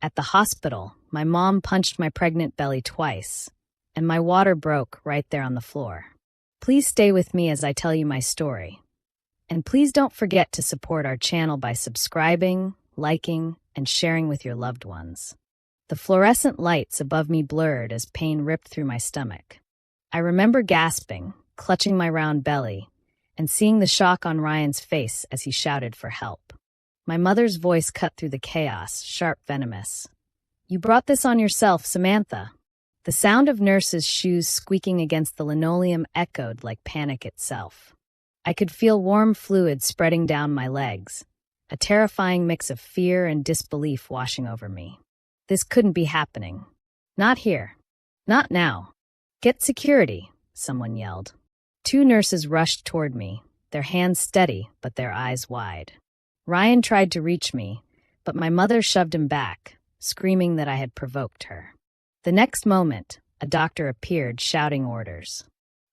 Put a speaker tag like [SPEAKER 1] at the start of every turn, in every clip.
[SPEAKER 1] At the hospital, my mom punched my pregnant belly twice, and my water broke right there on the floor. Please stay with me as I tell you my story. And please don't forget to support our channel by subscribing, liking, and sharing with your loved ones. The fluorescent lights above me blurred as pain ripped through my stomach. I remember gasping, clutching my round belly, and seeing the shock on Ryan's face as he shouted for help. My mother's voice cut through the chaos, sharp, venomous. "You brought this on yourself, Samantha." The sound of nurses' shoes squeaking against the linoleum echoed like panic itself. I could feel warm fluid spreading down my legs, a terrifying mix of fear and disbelief washing over me. This couldn't be happening. Not here. Not now. "Get security," someone yelled. Two nurses rushed toward me, their hands steady but their eyes wide. Ryan tried to reach me, but my mother shoved him back, screaming that I had provoked her. The next moment, a doctor appeared, shouting orders.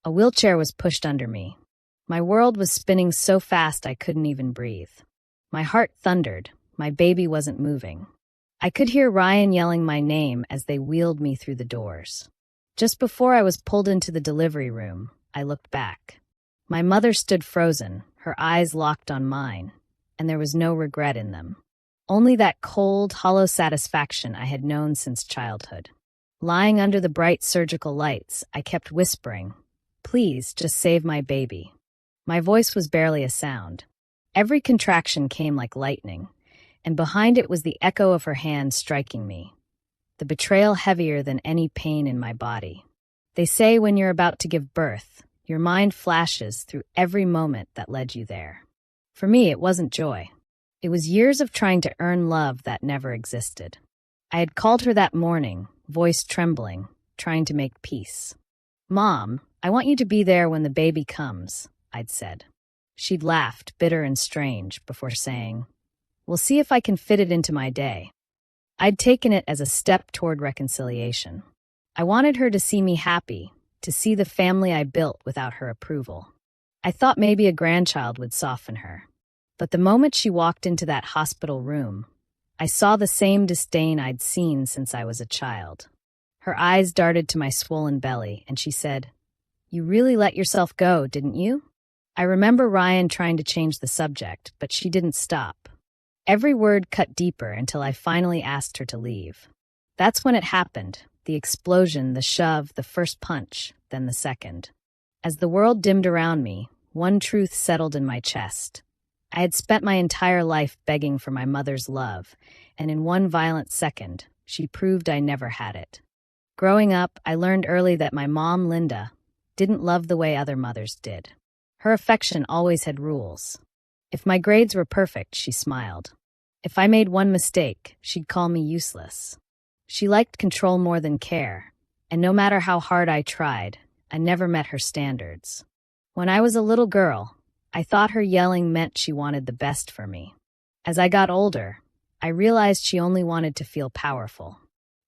[SPEAKER 1] A wheelchair was pushed under me. My world was spinning so fast I couldn't even breathe. My heart thundered. My baby wasn't moving. I could hear Ryan yelling my name as they wheeled me through the doors. Just before I was pulled into the delivery room, I looked back. My mother stood frozen, her eyes locked on mine, and there was no regret in them. Only that cold, hollow satisfaction I had known since childhood. Lying under the bright surgical lights, I kept whispering, "Please, just save my baby." My voice was barely a sound. Every contraction came like lightning, and behind it was the echo of her hand striking me, the betrayal heavier than any pain in my body. They say when you're about to give birth, your mind flashes through every moment that led you there. For me, it wasn't joy. It was years of trying to earn love that never existed. I had called her that morning, voice trembling, trying to make peace. "Mom, I want you to be there when the baby comes," I'd said. She'd laughed, bitter and strange, before saying, "We'll see if I can fit it into my day." I'd taken it as a step toward reconciliation. I wanted her to see me happy, to see the family I built without her approval. I thought maybe a grandchild would soften her. But the moment she walked into that hospital room, I saw the same disdain I'd seen since I was a child. Her eyes darted to my swollen belly, and she said, "You really let yourself go, didn't you?" I remember Ryan trying to change the subject, but she didn't stop. Every word cut deeper until I finally asked her to leave. That's when it happened, the explosion, the shove, the first punch, then the second. As the world dimmed around me, one truth settled in my chest. I had spent my entire life begging for my mother's love, and in one violent second, she proved I never had it. Growing up, I learned early that my mom, Linda, didn't love the way other mothers did. Her affection always had rules. If my grades were perfect, she smiled. If I made one mistake, she'd call me useless. She liked control more than care, and no matter how hard I tried, I never met her standards. When I was a little girl, I thought her yelling meant she wanted the best for me. As I got older, I realized she only wanted to feel powerful.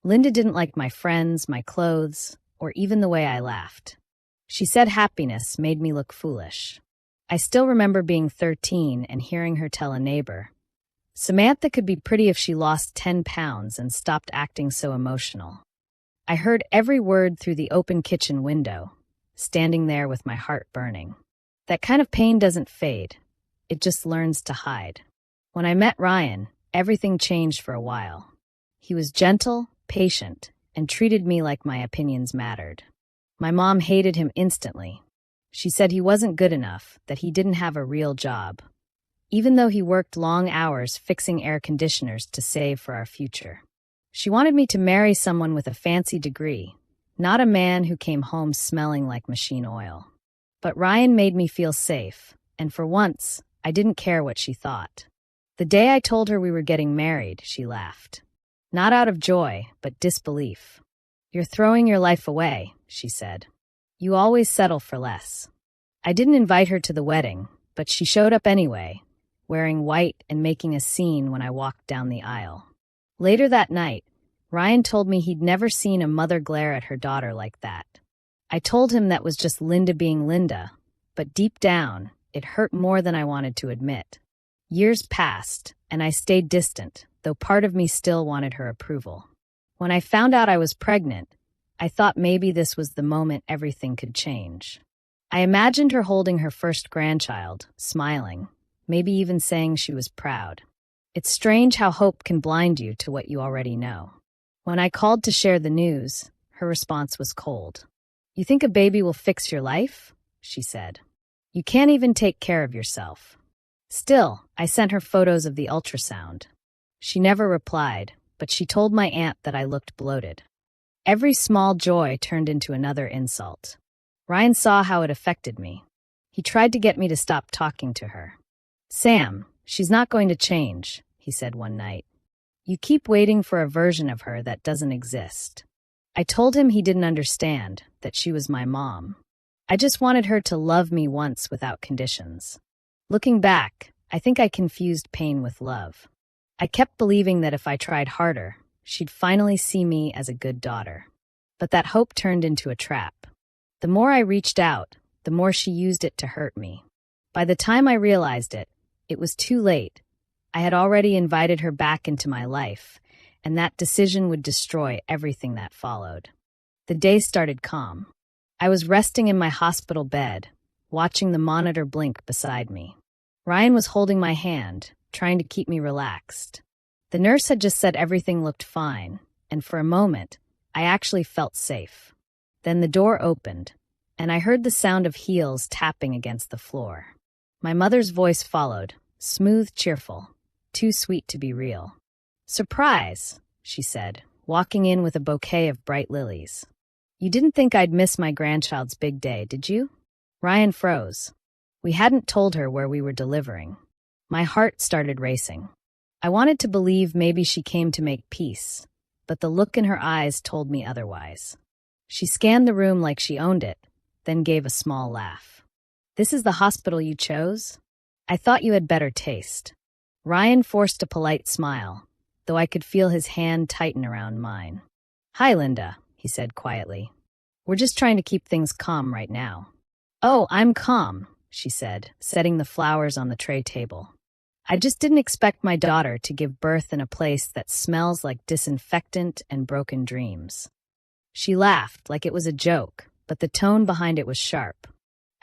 [SPEAKER 1] Linda didn't like my friends, my clothes, or even the way I laughed. She said happiness made me look foolish. I still remember being 13 and hearing her tell a neighbor, "Samantha could be pretty if she lost 10 pounds and stopped acting so emotional." I heard every word through the open kitchen window, standing there with my heart burning. That kind of pain doesn't fade. It just learns to hide. When I met Ryan, everything changed for a while. He was gentle, patient, and treated me like my opinions mattered. My mom hated him instantly. She said he wasn't good enough, that he didn't have a real job, even though he worked long hours fixing air conditioners to save for our future. She wanted me to marry someone with a fancy degree, not a man who came home smelling like machine oil. But Ryan made me feel safe, and for once, I didn't care what she thought. The day I told her we were getting married, she laughed. Not out of joy, but disbelief. "You're throwing your life away," she said. "You always settle for less." I didn't invite her to the wedding, but she showed up anyway, wearing white and making a scene when I walked down the aisle. Later that night, Ryan told me he'd never seen a mother glare at her daughter like that. I told him that was just Linda being Linda, but deep down, it hurt more than I wanted to admit. Years passed, and I stayed distant, though part of me still wanted her approval. When I found out I was pregnant, I thought maybe this was the moment everything could change. I imagined her holding her first grandchild, smiling, maybe even saying she was proud. It's strange how hope can blind you to what you already know. When I called to share the news, her response was cold. "You think a baby will fix your life?" she said. "You can't even take care of yourself." Still, I sent her photos of the ultrasound. She never replied, but she told my aunt that I looked bloated. Every small joy turned into another insult. Ryan saw how it affected me. He tried to get me to stop talking to her. "Sam, she's not going to change," he said one night. "You keep waiting for a version of her that doesn't exist." I told him he didn't understand, that she was my mom. I just wanted her to love me once without conditions. Looking back, I think I confused pain with love. I kept believing that if I tried harder, she'd finally see me as a good daughter. But that hope turned into a trap. The more I reached out, the more she used it to hurt me. By the time I realized it, it was too late. I had already invited her back into my life, and that decision would destroy everything that followed. The day started calm. I was resting in my hospital bed, watching the monitor blink beside me. Ryan was holding my hand, trying to keep me relaxed. The nurse had just said everything looked fine, and for a moment, I actually felt safe. Then the door opened, and I heard the sound of heels tapping against the floor. My mother's voice followed, smooth, cheerful, too sweet to be real. "Surprise," she said, walking in with a bouquet of bright lilies. "You didn't think I'd miss my grandchild's big day, did you?" Ryan froze. We hadn't told her where we were delivering. My heart started racing. I wanted to believe maybe she came to make peace, but the look in her eyes told me otherwise. She scanned the room like she owned it, then gave a small laugh. "This is the hospital you chose? I thought you had better taste." Ryan forced a polite smile, though I could feel his hand tighten around mine. "Hi, Linda," he said quietly. "We're just trying to keep things calm right now." "Oh, I'm calm," she said, setting the flowers on the tray table. "I just didn't expect my daughter to give birth in a place that smells like disinfectant and broken dreams." She laughed like it was a joke, but the tone behind it was sharp.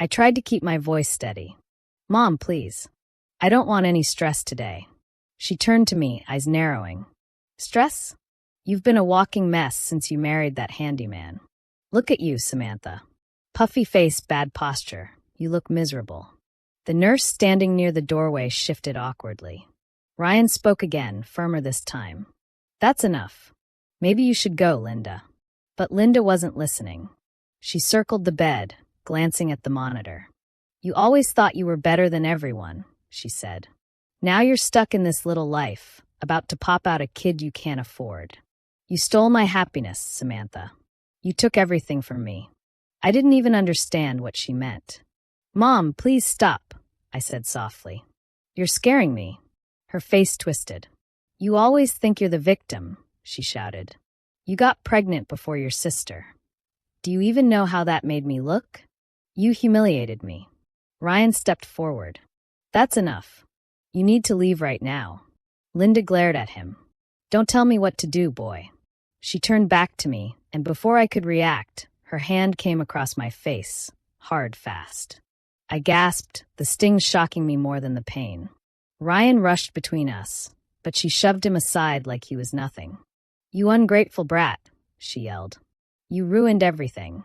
[SPEAKER 1] I tried to keep my voice steady. "Mom, please. I don't want any stress today." She turned to me, eyes narrowing. "Stress? You've been a walking mess since you married that handyman. Look at you, Samantha. Puffy face, bad posture. You look miserable." The nurse standing near the doorway shifted awkwardly. Ryan spoke again, firmer this time. "That's enough. Maybe you should go, Linda." But Linda wasn't listening. She circled the bed, glancing at the monitor. "You always thought you were better than everyone," she said. "Now you're stuck in this little life, about to pop out a kid you can't afford. You stole my happiness, Samantha. You took everything from me." I didn't even understand what she meant. "Mom, please stop," I said softly. "You're scaring me." Her face twisted. "You always think you're the victim," she shouted. "You got pregnant before your sister. Do you even know how that made me look? You humiliated me." Ryan stepped forward. "That's enough. You need to leave right now." Linda glared at him. "Don't tell me what to do, boy." She turned back to me, and before I could react, her hand came across my face, hard, fast. I gasped, the sting shocking me more than the pain. Ryan rushed between us, but she shoved him aside like he was nothing. "You ungrateful brat," she yelled. "You ruined everything."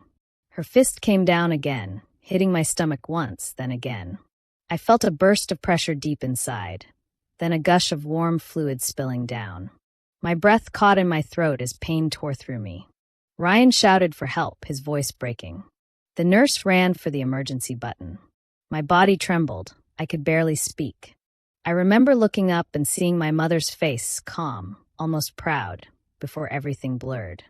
[SPEAKER 1] Her fist came down again, hitting my stomach once, then again. I felt a burst of pressure deep inside, then a gush of warm fluid spilling down. My breath caught in my throat as pain tore through me. Ryan shouted for help, his voice breaking. The nurse ran for the emergency button. My body trembled. I could barely speak. I remember looking up and seeing my mother's face, calm, almost proud, before everything blurred.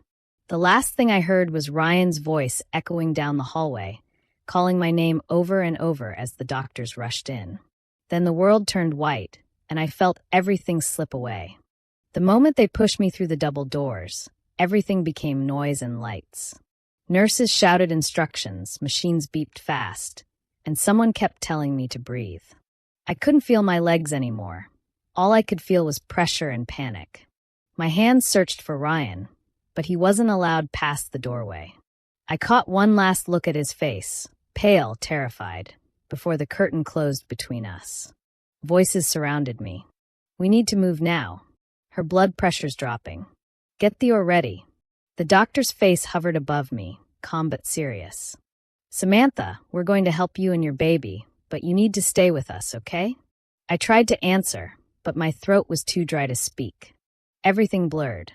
[SPEAKER 1] The last thing I heard was Ryan's voice echoing down the hallway, calling my name over and over as the doctors rushed in. Then the world turned white, and I felt everything slip away. The moment they pushed me through the double doors, everything became noise and lights. Nurses shouted instructions, machines beeped fast, and someone kept telling me to breathe. I couldn't feel my legs anymore. All I could feel was pressure and panic. My hands searched for Ryan, but he wasn't allowed past the doorway. I caught one last look at his face, pale, terrified, before the curtain closed between us. Voices surrounded me. "We need to move now. Her blood pressure's dropping. Get Theo ready." The doctor's face hovered above me, calm but serious. "Samantha, we're going to help you and your baby, but you need to stay with us, okay?" I tried to answer, but my throat was too dry to speak. Everything blurred.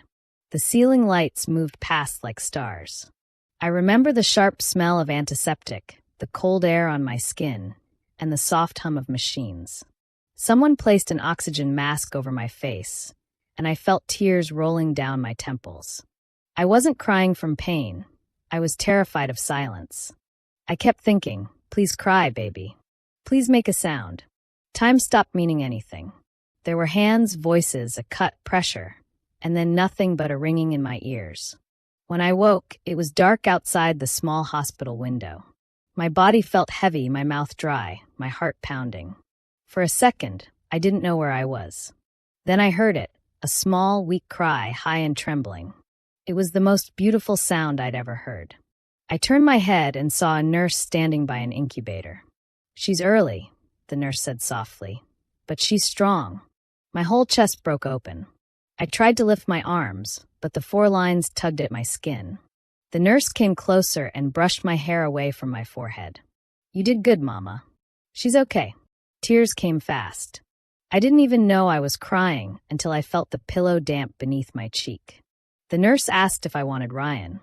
[SPEAKER 1] The ceiling lights moved past like stars. I remember the sharp smell of antiseptic, the cold air on my skin, and the soft hum of machines. Someone placed an oxygen mask over my face, and I felt tears rolling down my temples. I wasn't crying from pain. I was terrified of silence. I kept thinking, "Please cry, baby. Please make a sound." Time stopped meaning anything. There were hands, voices, a cut, pressure, and then nothing but a ringing in my ears. When I woke, it was dark outside the small hospital window. My body felt heavy, my mouth dry, my heart pounding. For a second, I didn't know where I was. Then I heard it, a small, weak cry, high and trembling. It was the most beautiful sound I'd ever heard. I turned my head and saw a nurse standing by an incubator. "She's early," the nurse said softly, "but she's strong." My whole chest broke open. I tried to lift my arms, but the 4 lines tugged at my skin. The nurse came closer and brushed my hair away from my forehead. "You did good, Mama. She's okay." Tears came fast. I didn't even know I was crying until I felt the pillow damp beneath my cheek. The nurse asked if I wanted Ryan.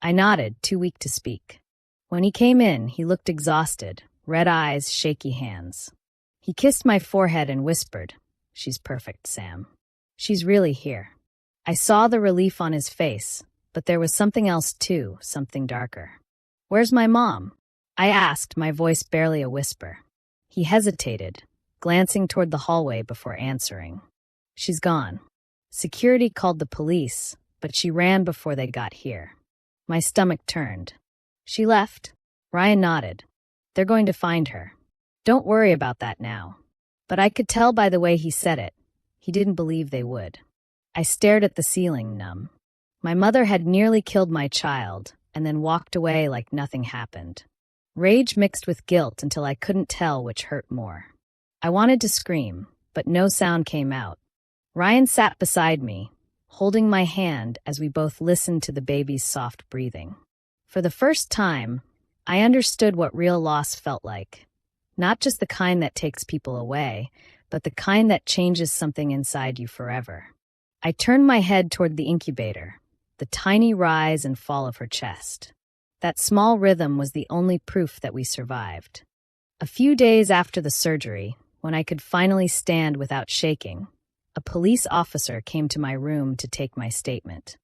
[SPEAKER 1] I nodded, too weak to speak. When he came in, he looked exhausted, red eyes, shaky hands. He kissed my forehead and whispered, "She's perfect, Sam. She's really here." I saw the relief on his face, but there was something else too, something darker. "Where's my mom?" I asked, my voice barely a whisper. He hesitated, glancing toward the hallway before answering. "She's gone. Security called the police, but she ran before they got here." My stomach turned. "She left?" Ryan nodded. "They're going to find her. Don't worry about that now." But I could tell by the way he said it. He didn't believe they would. I stared at the ceiling, numb. My mother had nearly killed my child, and then walked away like nothing happened. Rage mixed with guilt until I couldn't tell which hurt more. I wanted to scream, but no sound came out. Ryan sat beside me, holding my hand as we both listened to the baby's soft breathing. For the first time, I understood what real loss felt like. Not just the kind that takes people away, but the kind that changes something inside you forever. I turned my head toward the incubator, the tiny rise and fall of her chest. That small rhythm was the only proof that we survived. A few days after the surgery, when I could finally stand without shaking, a police officer came to my room to take my statement.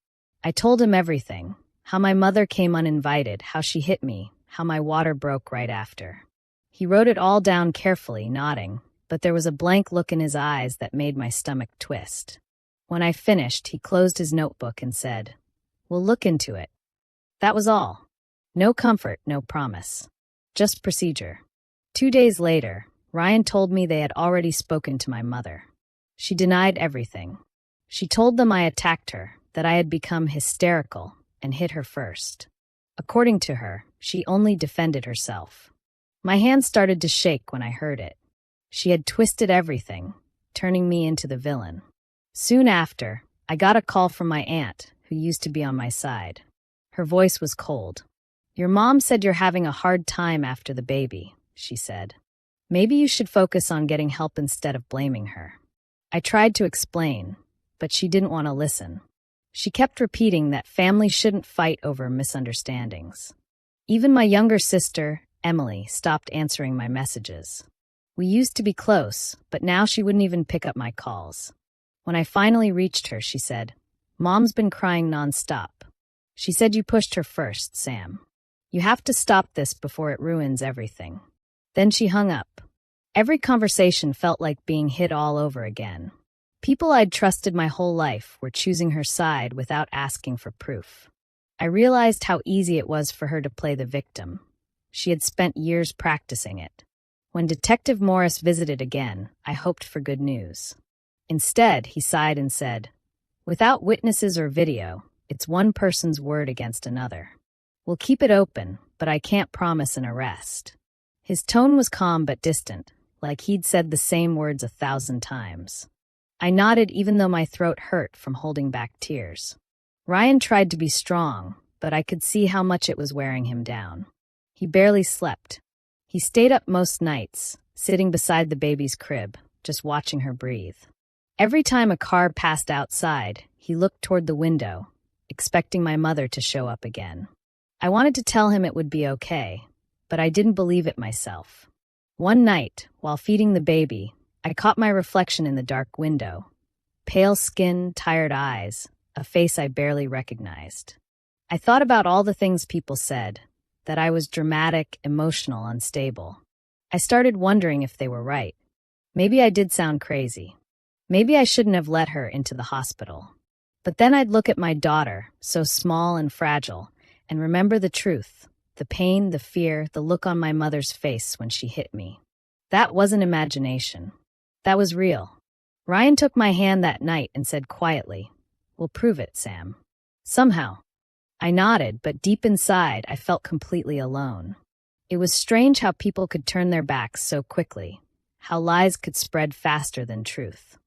[SPEAKER 1] I told him everything, how my mother came uninvited, how she hit me, how my water broke right after. He wrote it all down carefully, nodding, but there was a blank look in his eyes that made my stomach twist. When I finished, he closed his notebook and said, "We'll look into it." That was all. No comfort, no promise. Just procedure. 2 days later, Ryan told me they had already spoken to my mother. She denied everything. She told them I attacked her, that I had become hysterical, and hit her first. According to her, she only defended herself. My hand started to shake when I heard it. She had twisted everything, turning me into the villain. Soon after, I got a call from my aunt, who used to be on my side. Her voice was cold. "Your mom said you're having a hard time after the baby," she said. "Maybe you should focus on getting help instead of blaming her." I tried to explain, but she didn't want to listen. She kept repeating that family shouldn't fight over misunderstandings. Even my younger sister, Emily, stopped answering my messages. We used to be close, but now she wouldn't even pick up my calls. When I finally reached her, she said, "Mom's been crying nonstop. She said you pushed her first, Sam. You have to stop this before it ruins everything." Then she hung up. Every conversation felt like being hit all over again. People I'd trusted my whole life were choosing her side without asking for proof. I realized how easy it was for her to play the victim. She had spent years practicing it. When Detective Morris visited again, I hoped for good news. Instead, he sighed and said, "Without witnesses or video, it's one person's word against another. We'll keep it open, but I can't promise an arrest." His tone was calm but distant, like he'd said the same words 1,000 times. I nodded even though my throat hurt from holding back tears. Ryan tried to be strong, but I could see how much it was wearing him down. He barely slept. He stayed up most nights, sitting beside the baby's crib, just watching her breathe. Every time a car passed outside, he looked toward the window, expecting my mother to show up again. I wanted to tell him it would be okay, but I didn't believe it myself. One night, while feeding the baby, I caught my reflection in the dark window. Pale skin, tired eyes, a face I barely recognized. I thought about all the things people said, that I was dramatic, emotional, unstable. I started wondering if they were right. Maybe I did sound crazy. Maybe I shouldn't have let her into the hospital. But then I'd look at my daughter, so small and fragile, and remember the truth, the pain, the fear, the look on my mother's face when she hit me. That wasn't imagination. That was real. Ryan took my hand that night and said quietly, "We'll prove it, Sam." Somehow. I nodded, but deep inside, I felt completely alone. It was strange how people could turn their backs so quickly, how lies could spread faster than truth.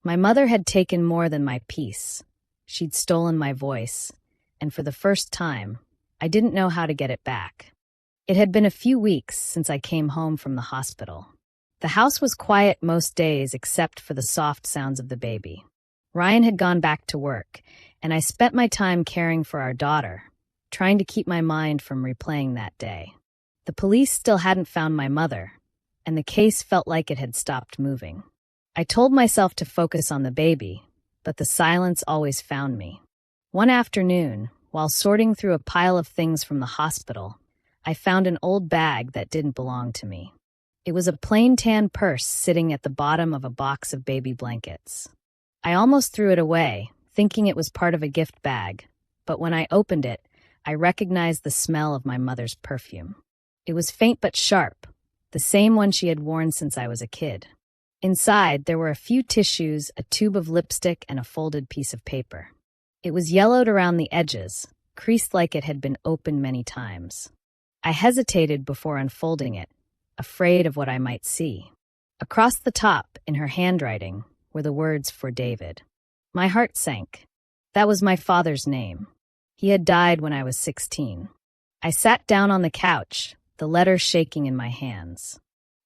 [SPEAKER 1] My mother had taken more than my peace. She'd stolen my voice, and for the first time, I didn't know how to get it back. It had been a few weeks since I came home from the hospital. The house was quiet most days except for the soft sounds of the baby. Ryan had gone back to work, and I spent my time caring for our daughter, trying to keep my mind from replaying that day. The police still hadn't found my mother, and the case felt like it had stopped moving. I told myself to focus on the baby, but the silence always found me. One afternoon, while sorting through a pile of things from the hospital, I found an old bag that didn't belong to me. It was a plain tan purse sitting at the bottom of a box of baby blankets. I almost threw it away, thinking it was part of a gift bag, but when I opened it, I recognized the smell of my mother's perfume. It was faint but sharp, the same one she had worn since I was a kid. Inside, there were a few tissues, a tube of lipstick, and a folded piece of paper. It was yellowed around the edges, creased like it had been opened many times. I hesitated before unfolding it, afraid of what I might see. Across the top, in her handwriting, were the words "For David." My heart sank. That was my father's name. He had died when I was 16. I sat down on the couch, the letter shaking in my hands.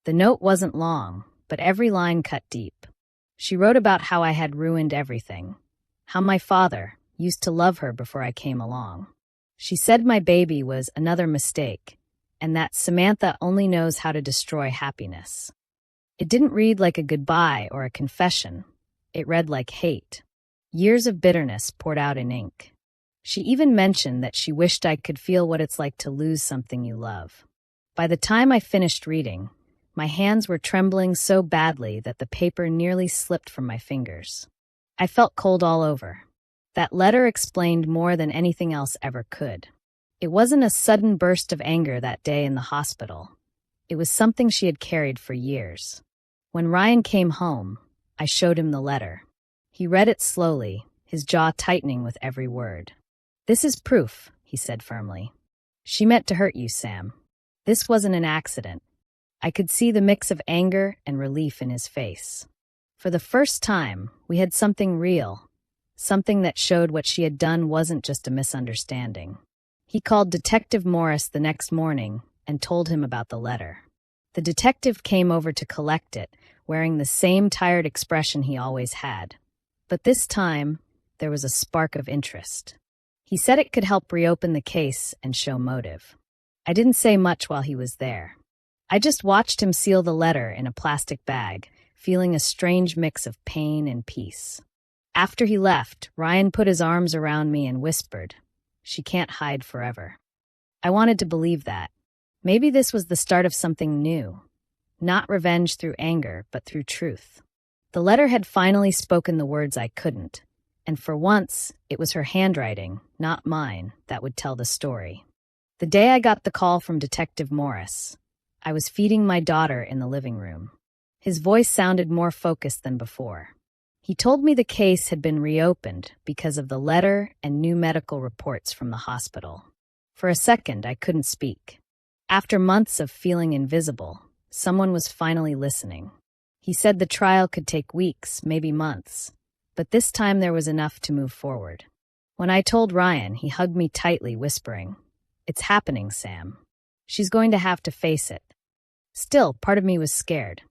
[SPEAKER 1] The note wasn't long, but every line cut deep. She wrote about how I had ruined everything, how my father used to love her before I came along. She said my baby was another mistake, and that Samantha only knows how to destroy happiness. It didn't read like a goodbye or a confession. It read like hate. Years of bitterness poured out in ink. She even mentioned that she wished I could feel what it's like to lose something you love. By the time I finished reading, my hands were trembling so badly that the paper nearly slipped from my fingers. I felt cold all over. That letter explained more than anything else ever could. It wasn't a sudden burst of anger that day in the hospital. It was something she had carried for years. When Ryan came home, I showed him the letter. He read it slowly, his jaw tightening with every word. "This is proof," he said firmly. "She meant to hurt you, Sam. This wasn't an accident." I could see the mix of anger and relief in his face. For the first time, we had something real, something that showed what she had done wasn't just a misunderstanding. He called Detective Morris the next morning and told him about the letter. The detective came over to collect it, wearing the same tired expression he always had. But this time, there was a spark of interest. He said it could help reopen the case and show motive. I didn't say much while he was there. I just watched him seal the letter in a plastic bag, feeling a strange mix of pain and peace. After he left, Ryan put his arms around me and whispered, "She can't hide forever." I wanted to believe that. Maybe this was the start of something new. Not revenge through anger, but through truth. The letter had finally spoken the words I couldn't, and for once, it was her handwriting, not mine, that would tell the story. The day I got the call from Detective Morris, I was feeding my daughter in the living room. His voice sounded more focused than before. He told me the case had been reopened because of the letter and new medical reports from the hospital. For a second, I couldn't speak. After months of feeling invisible, someone was finally listening. He said the trial could take weeks, maybe months, but this time there was enough to move forward. When I told Ryan, he hugged me tightly, whispering, "It's happening, Sam. She's going to have to face it." Still, part of me was scared.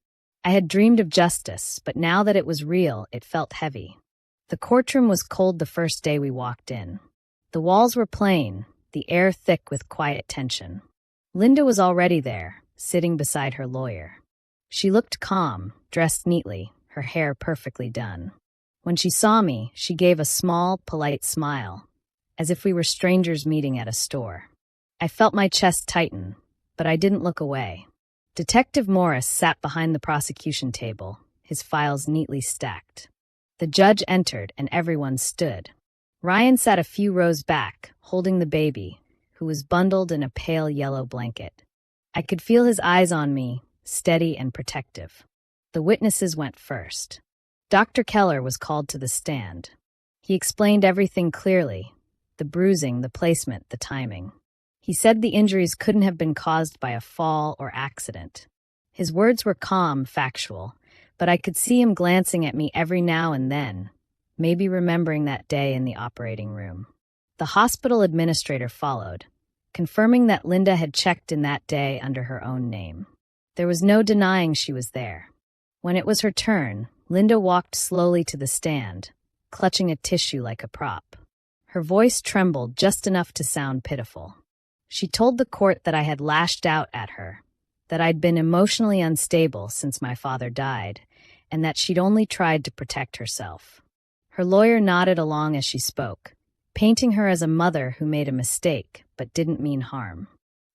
[SPEAKER 1] I had dreamed of justice, but now that it was real, it felt heavy. The courtroom was cold the first day we walked in. The walls were plain, the air thick with quiet tension. Linda was already there, sitting beside her lawyer. She looked calm, dressed neatly, her hair perfectly done. When she saw me, she gave a small, polite smile, as if we were strangers meeting at a store. I felt my chest tighten, but I didn't look away. Detective Morris sat behind the prosecution table, his files neatly stacked. The judge entered and everyone stood. Ryan sat a few rows back, holding the baby, who was bundled in a pale yellow blanket. I could feel his eyes on me, steady and protective. The witnesses went first. Dr. Keller was called to the stand. He explained everything clearly, the bruising, the placement, the timing. He said the injuries couldn't have been caused by a fall or accident. His words were calm, factual, but I could see him glancing at me every now and then, maybe remembering that day in the operating room. The hospital administrator followed, confirming that Linda had checked in that day under her own name. There was no denying she was there. When it was her turn, Linda walked slowly to the stand, clutching a tissue like a prop. Her voice trembled just enough to sound pitiful. She told the court that I had lashed out at her, that I'd been emotionally unstable since my father died, and that she'd only tried to protect herself. Her lawyer nodded along as she spoke, painting her as a mother who made a mistake but didn't mean harm.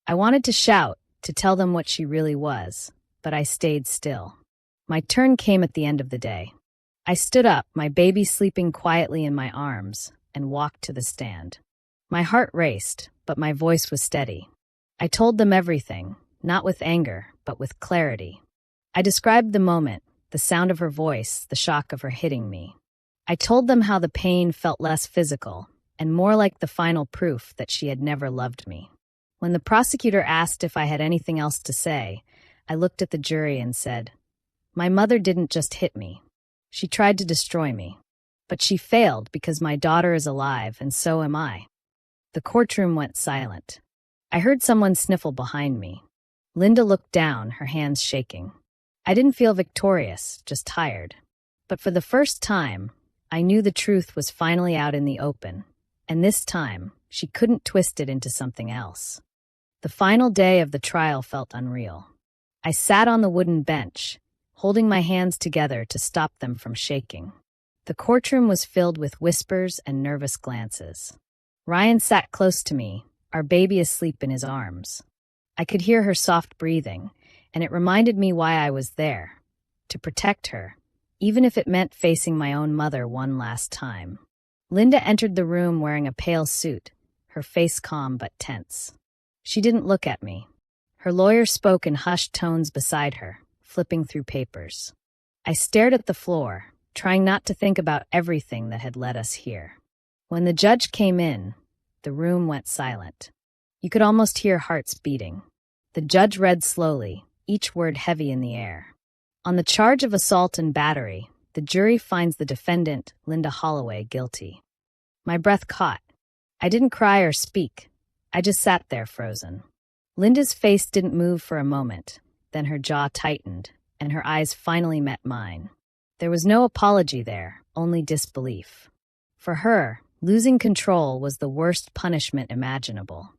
[SPEAKER 1] I wanted to shout, to tell them what she really was, but I stayed still. My turn came at the end of the day. I stood up, my baby sleeping quietly in my arms, and walked to the stand. My heart raced, but my voice was steady. I told them everything, not with anger, but with clarity. I described the moment, the sound of her voice, the shock of her hitting me. I told them how the pain felt less physical, and more like the final proof that she had never loved me. When the prosecutor asked if I had anything else to say, I looked at the jury and said, "My mother didn't just hit me. She tried to destroy me. But she failed because my daughter is alive, and so am I." The courtroom went silent. I heard someone sniffle behind me. Linda looked down, her hands shaking. I didn't feel victorious, just tired. But for the first time, I knew the truth was finally out in the open, and this time, she couldn't twist it into something else. The final day of the trial felt unreal. I sat on the wooden bench, holding my hands together to stop them from shaking. The courtroom was filled with whispers and nervous glances. Ryan sat close to me, our baby asleep in his arms. I could hear her soft breathing, and it reminded me why I was there, to protect her, even if it meant facing my own mother one last time. Linda entered the room wearing a pale suit, her face calm but tense. She didn't look at me. Her lawyer spoke in hushed tones beside her, flipping through papers. I stared at the floor, trying not to think about everything that had led us here. When the judge came in, the room went silent. You could almost hear hearts beating. The judge read slowly, each word heavy in the air. On the charge of assault and battery, the jury finds the defendant, Linda Holloway, guilty. My breath caught. I didn't cry or speak. I just sat there frozen. Linda's face didn't move for a moment, then her jaw tightened, and her eyes finally met mine. There was no apology there, only disbelief. For her, losing control was the worst punishment imaginable.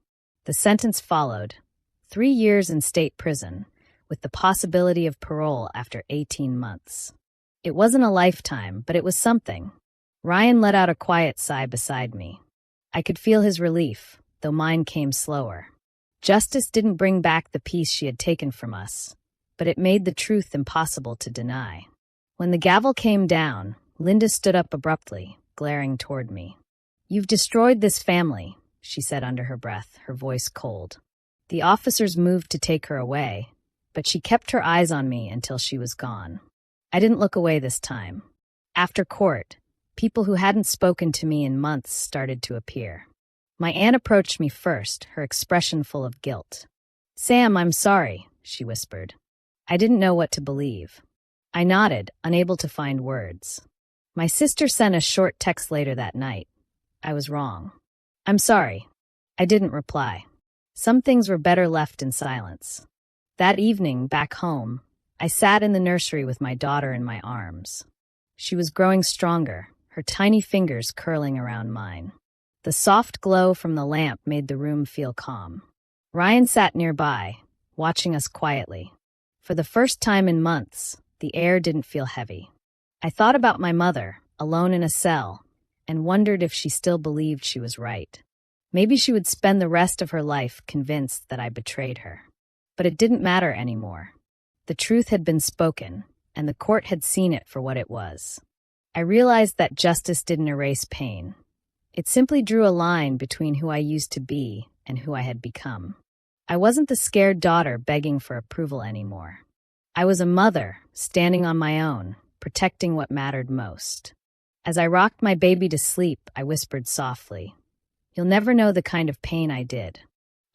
[SPEAKER 1] The sentence followed, 3 years in state prison, with the possibility of parole after 18 months. It wasn't a lifetime, but it was something. Ryan let out a quiet sigh beside me. I could feel his relief, though mine came slower. Justice didn't bring back the peace she had taken from us, but it made the truth impossible to deny. When the gavel came down, Linda stood up abruptly, glaring toward me. "You've destroyed this family," she said under her breath, her voice cold. The officers moved to take her away, but she kept her eyes on me until she was gone. I didn't look away this time. After court, people who hadn't spoken to me in months started to appear. My aunt approached me first, her expression full of guilt. "Sam, I'm sorry," she whispered. I didn't know what to believe. I nodded, unable to find words. My sister sent a short text later that night. I was wrong. "I'm sorry." I didn't reply. Some things were better left in silence. That evening, back home, I sat in the nursery with my daughter in my arms. She was growing stronger, her tiny fingers curling around mine. The soft glow from the lamp made the room feel calm. Ryan sat nearby, watching us quietly. For the first time in months, the air didn't feel heavy. I thought about my mother, alone in a cell, and wondered if she still believed she was right. Maybe she would spend the rest of her life convinced that I betrayed her. But it didn't matter anymore. The truth had been spoken, and the court had seen it for what it was. I realized that justice didn't erase pain. It simply drew a line between who I used to be and who I had become. I wasn't the scared daughter begging for approval anymore. I was a mother, standing on my own, protecting what mattered most. As I rocked my baby to sleep, I whispered softly, "You'll never know the kind of pain I did.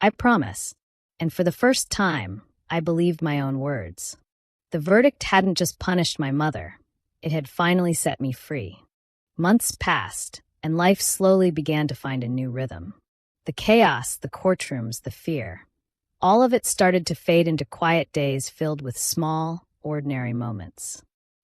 [SPEAKER 1] I promise." And for the first time, I believed my own words. The verdict hadn't just punished my mother. It had finally set me free. Months passed, and life slowly began to find a new rhythm. The chaos, the courtrooms, the fear. All of it started to fade into quiet days filled with small, ordinary moments.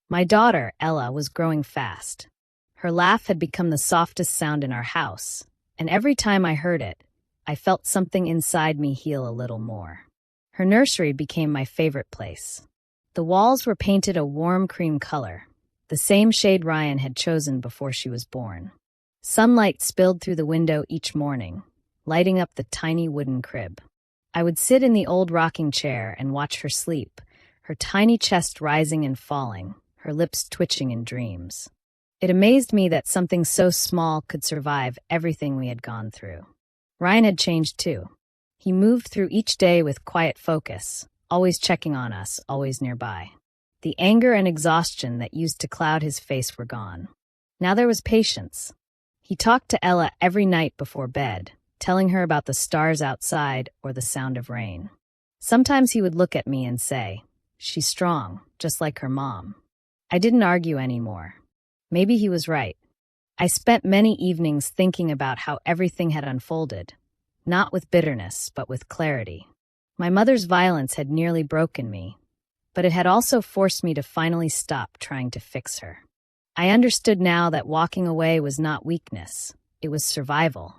[SPEAKER 1] My daughter, Ella, was growing fast. Her laugh had become the softest sound in our house, and every time I heard it, I felt something inside me heal a little more. Her nursery became my favorite place. The walls were painted a warm cream color, the same shade Ryan had chosen before she was born. Sunlight spilled through the window each morning, lighting up the tiny wooden crib. I would sit in the old rocking chair and watch her sleep, her tiny chest rising and falling, her lips twitching in dreams. It amazed me that something so small could survive everything we had gone through. Ryan had changed too. He moved through each day with quiet focus, always checking on us, always nearby. The anger and exhaustion that used to cloud his face were gone. Now there was patience. He talked to Ella every night before bed, telling her about the stars outside or the sound of rain. Sometimes he would look at me and say, "She's strong, just like her mom." I didn't argue anymore. Maybe he was right. I spent many evenings thinking about how everything had unfolded, not with bitterness, but with clarity. My mother's violence had nearly broken me, but it had also forced me to finally stop trying to fix her. I understood now that walking away was not weakness, it was survival.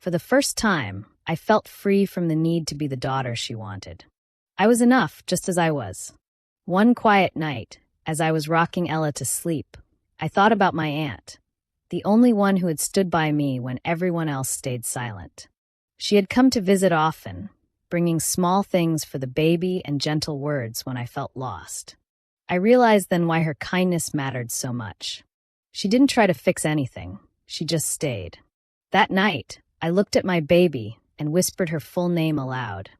[SPEAKER 1] For the first time, I felt free from the need to be the daughter she wanted. I was enough, just as I was. One quiet night, as I was rocking Ella to sleep, I thought about my aunt, the only one who had stood by me when everyone else stayed silent. She had come to visit often, bringing small things for the baby and gentle words when I felt lost. I realized then why her kindness mattered so much. She didn't try to fix anything, she just stayed. That night, I looked at my baby and whispered her full name aloud,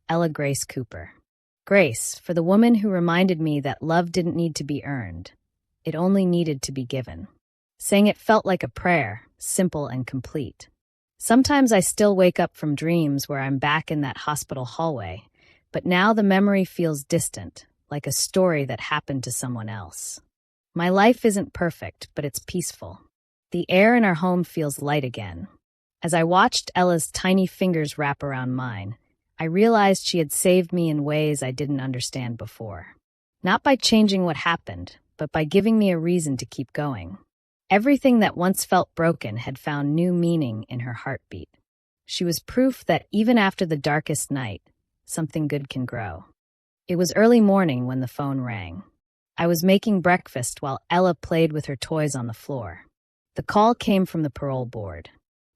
[SPEAKER 1] Ella Grace Cooper. Grace, for the woman who reminded me that love didn't need to be earned. It only needed to be given. Saying it felt like a prayer, simple and complete. Sometimes I still wake up from dreams where I'm back in that hospital hallway, but now the memory feels distant, like a story that happened to someone else. My life isn't perfect, but it's peaceful. The air in our home feels light again. As I watched Ella's tiny fingers wrap around mine, I realized she had saved me in ways I didn't understand before. Not by changing what happened, but by giving me a reason to keep going. Everything that once felt broken had found new meaning in her heartbeat. She was proof that even after the darkest night, something good can grow. It was early morning when the phone rang. I was making breakfast while Ella played with her toys on the floor. The call came from the parole board.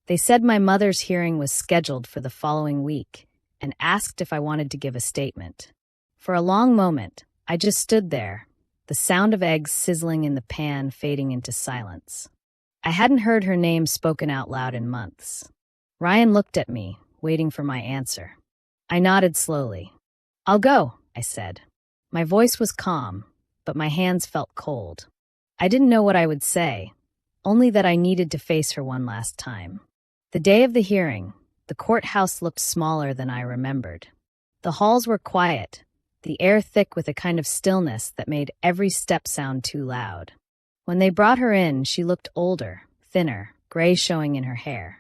[SPEAKER 1] They said my mother's hearing was scheduled for the following week and asked if I wanted to give a statement. For a long moment, I just stood there, the sound of eggs sizzling in the pan fading into silence. I hadn't heard her name spoken out loud in months. Ryan looked at me, waiting for my answer. I nodded slowly. "I'll go," I said. My voice was calm, but my hands felt cold. I didn't know what I would say, only that I needed to face her one last time. The day of the hearing, the courthouse looked smaller than I remembered. The halls were quiet, the air thick with a kind of stillness that made every step sound too loud. When they brought her in, she looked older, thinner, gray showing in her hair.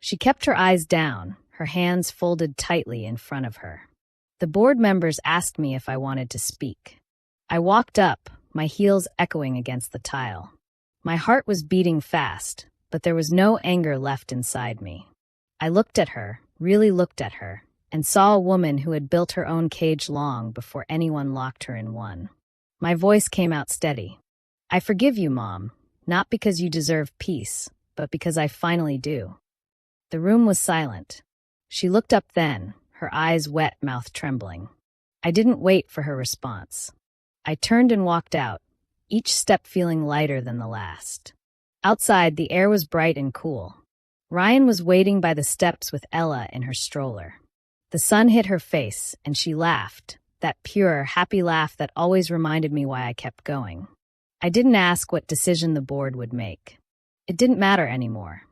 [SPEAKER 1] She kept her eyes down, her hands folded tightly in front of her. The board members asked me if I wanted to speak. I walked up, my heels echoing against the tile. My heart was beating fast, but there was no anger left inside me. I looked at her, really looked at her, and saw a woman who had built her own cage long before anyone locked her in one. My voice came out steady. I forgive you, Mom, not because you deserve peace, but because I finally do. The room was silent. She looked up then, her eyes wet, mouth trembling. I didn't wait for her response. I turned and walked out, each step feeling lighter than the last. Outside, the air was bright and cool. Ryan was waiting by the steps with Ella in her stroller. The sun hit her face, and she laughed, that pure, happy laugh that always reminded me why I kept going. I didn't ask what decision the board would make. It didn't matter anymore.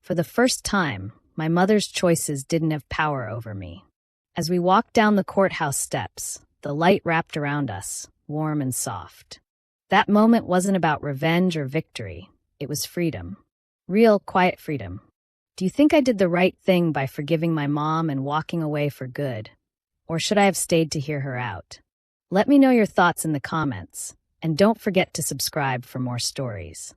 [SPEAKER 1] For the first time, my mother's choices didn't have power over me. As we walked down the courthouse steps, the light wrapped around us, warm and soft. That moment wasn't about revenge or victory. It was freedom. Real, quiet freedom. Do you think I did the right thing by forgiving my mom and walking away for good? Or should I have stayed to hear her out? Let me know your thoughts in the comments, and don't forget to subscribe for more stories.